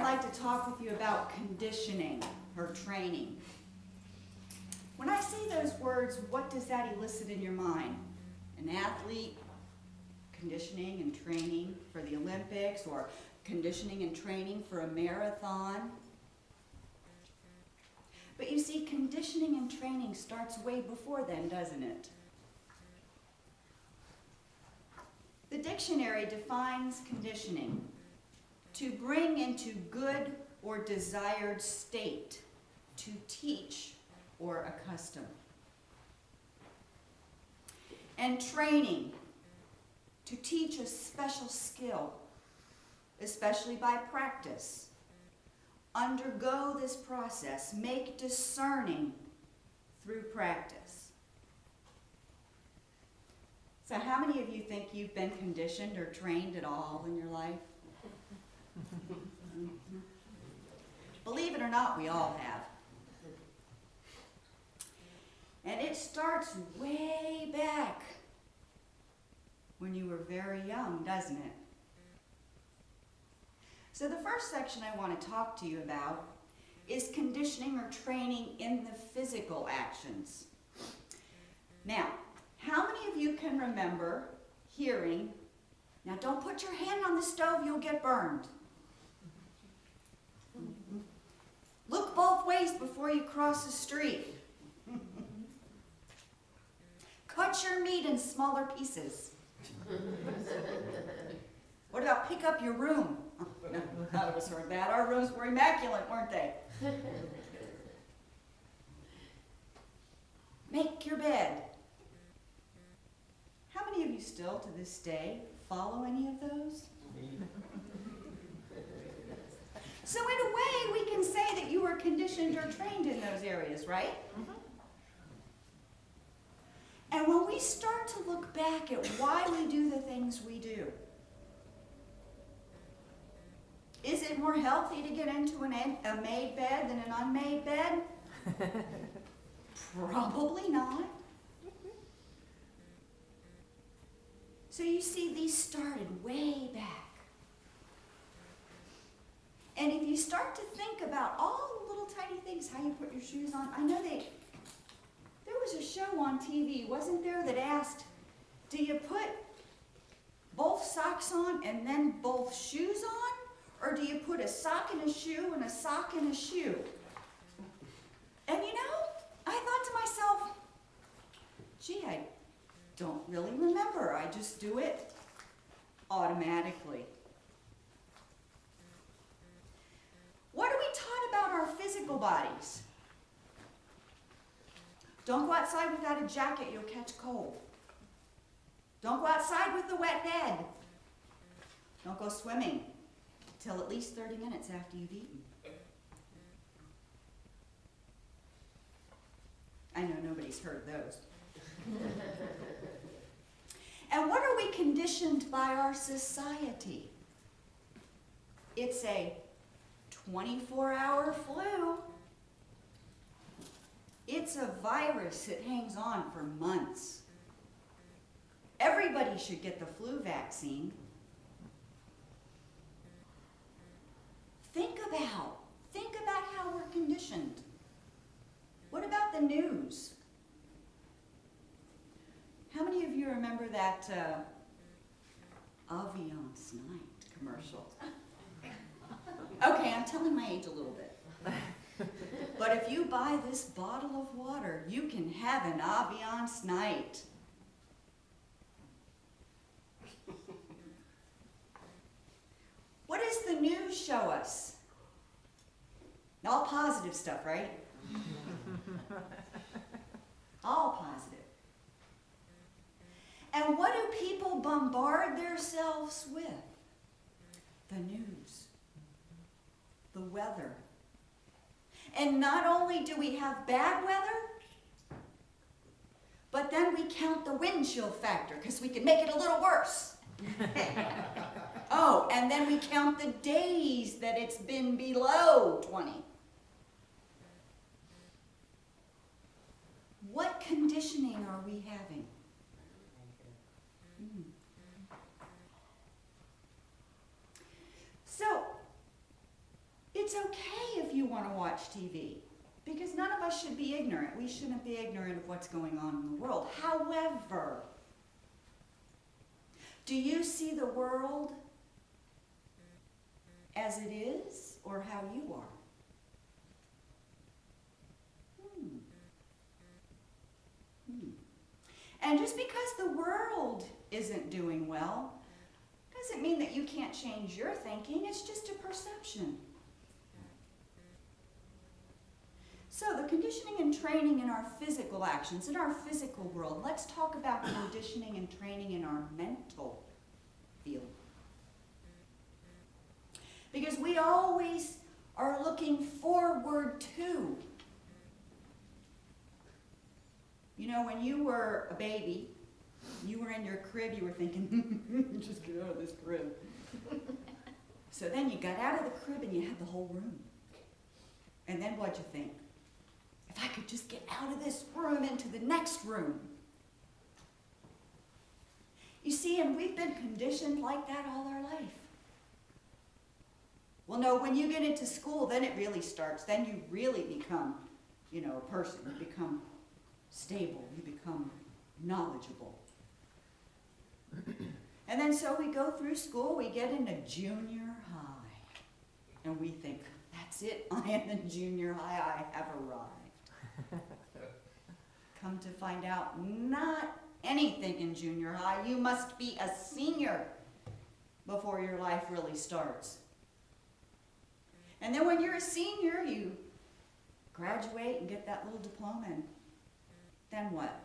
like to talk with you about conditioning or training. When I say those words, what does that elicit in your mind? An athlete conditioning and training for the Olympics, or conditioning and training for a marathon. But you see, conditioning and training starts way before then, doesn't it? The dictionary defines conditioning to bring into good or desired state, to teach or accustom. And training, to teach a special skill, especially by practice. Undergo this process, make discerning through practice. So how many of you think you've been conditioned or trained at all in your life? Believe it or not, we all have. And it starts way back when you were very young, doesn't it? So the first section I want to talk to you about is conditioning or training in the physical actions. Now, how many of you can remember hearing, now don't put your hand on the stove, you'll get burned. Look both ways before you cross the street. Cut your meat in smaller pieces. What about pick up your room? No, none of us heard that. Our rooms were immaculate, weren't they? Make your bed. How many of you still to this day follow any of those? So in a way, we can say that you were conditioned or trained in those areas, right? Mm-hmm. And when we start to look back at why we do the things we do, is it more healthy to get into a made bed than an unmade bed? Probably not. So you see, these started way back. And if you start to think about all the little tiny things, how you put your shoes on, I know there was a show on TV, wasn't there, that asked, do you put both socks on and then both shoes on? Or do you put a sock in a shoe and a sock in a shoe? And you know, I thought to myself, gee, I don't really remember. I just do it automatically. What are we taught about our physical bodies? Don't go outside without a jacket, you'll catch cold. Don't go outside with the wet bed. Don't go swimming till at least 30 minutes after you've eaten. I know nobody's heard those. And what are we conditioned by our society? It's a 24-hour flu. It's a virus that hangs on for months. Everybody should get the flu vaccine. Think about how we're conditioned. What about the news? How many of you remember that Aviance Night commercial? Okay, I'm telling my age a little bit. But if you buy this bottle of water, you can have an Aviance Night. What does the news show us? All positive stuff, right? All positive. And what do people bombard themselves with? The news, the weather. And not only do we have bad weather, but then we count the wind chill factor because we can make it a little worse. Oh, and then we count the days that it's been below 20. What conditioning are we having? So, it's okay if you want to watch TV, because none of us should be ignorant. We shouldn't be ignorant of what's going on in the world. However, do you see the world as it is or how you are? And just because the world isn't doing well doesn't mean that you can't change your thinking. It's just a perception. So the conditioning and training in our physical actions, in our physical world. Let's talk about conditioning and training in our mental field. Because we always are looking forward to. You know, when you were a baby, you were in your crib, you were thinking, just get out of this crib. So then you got out of the crib and you had the whole room. And then what'd you think? If I could just get out of this room into the next room. You see, and we've been conditioned like that all our life. Well, no, when you get into school, then it really starts. Then you really become, a person. You become stable. You become knowledgeable. And then so we go through school, we get into junior high. And we think, that's it, I am in junior high, I have arrived. Come to find out, not anything in junior high. You must be a senior before your life really starts. And then when you're a senior, you graduate and get that little diploma, and then what?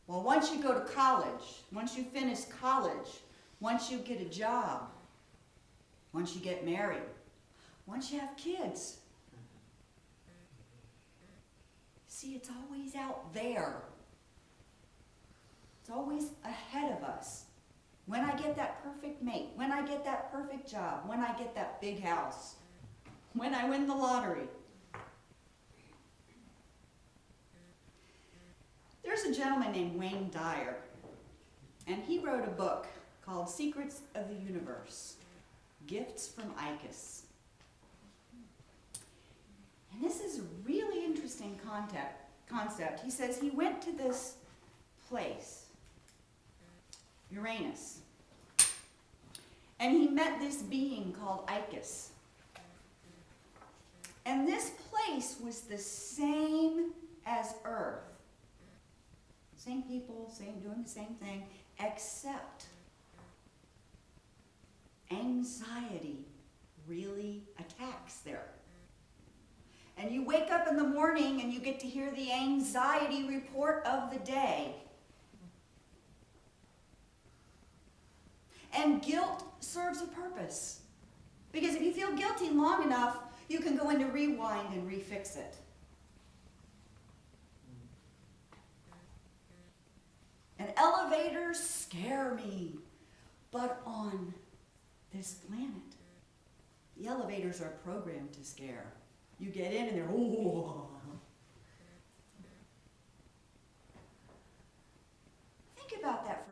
Well, once you go to college, once you finish college, once you get a job, once you get married, once you have kids, see, it's always out there. It's always ahead of us. When I get that perfect mate, when I get that perfect job, when I get that big house, when I win the lottery. There's a gentleman named Wayne Dyer, and he wrote a book called Secrets of the Universe, Gifts from Icus. And this is a really interesting concept. He says he went to this place, Uranus, and he met this being called Icus. And this place was the same as Earth. Same people, doing the same thing, except anxiety really attacks there. And you wake up in the morning and you get to hear the anxiety report of the day. And guilt serves a purpose. Because if you feel guilty long enough, you can go into rewind and refix it. And elevators scare me. But on this planet, the elevators are programmed to scare. You get in and they're, oh,